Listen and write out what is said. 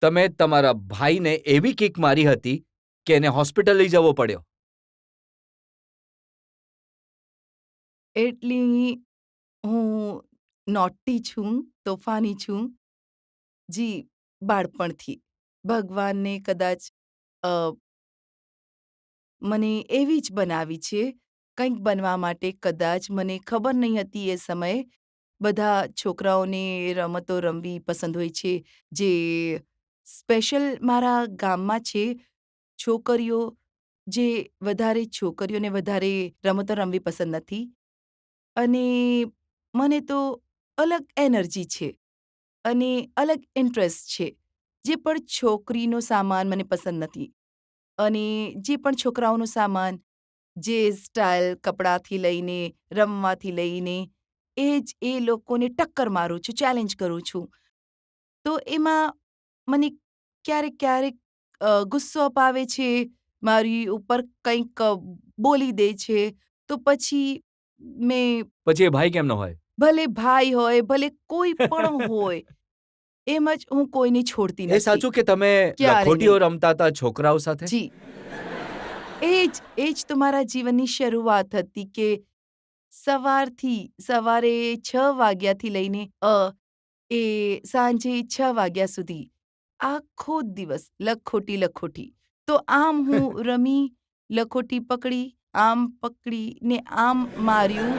તમે તમારા ભાઈને એવી કિક મારી હતી કે એને હોસ્પિટલ લઈ જવો પડ્યો. એટલી હું નોટી છું, તોફાની છું. જી, બાળપણથી. ભગવાનને કદાચ અ, મને એવી જ બનાવી છે. કંઈક બનવા માટે કદાચ મને ખબર નહીં હતી એ સમયે. બધા છોકરાઓને રમતો રમવી પસંદ હોય છે, જે સ્પેશિયલ મારા ગામમાં છે. છોકરીઓ છોકરીઓને વધારે રમતો રમવી પસંદ નથી. અને મને તો અલગ એનર્જી છે અને અલગ ઇન્ટરેસ્ટ છે. જે પણ છોકરીનો સામાન મને પસંદ નથી. અને જે પણ છોકરાઓનો સામાન, જે સ્ટાઇલ કપડાથી લઈને, રમવાથી લઈને, એ લોકોને ટક્કર મારું છું, ચેલેન્જ કરું છું. તો એમાં મને ક્યારેક ક્યારેક ગુસ્સો અપાવે છે, મારી ઉપર કંઈક બોલી દે છે, તો પછી મેં પછી એ ભાઈ કેમ ન હોય? ભલે ભાઈ હોય, ભલે કોઈ પણ હોય, એમ જ હું કોઈને છોડતી એ નથી. સાચું કે તમે ક્યારેય લખોટીઓ નહીં. રમતા હતા છોકરાઓ સાથે? જી. એ જ તો મારા જીવનની શરૂઆત હતી કે સવારે 6 વાગ્યાથી લઈને એ સાંજે 6 વાગ્યા સુધી આખો દિવસ લખોટી. તો આમ હું રમી, લખોટી પકડી, આમ પકડીને આમ માર્યું.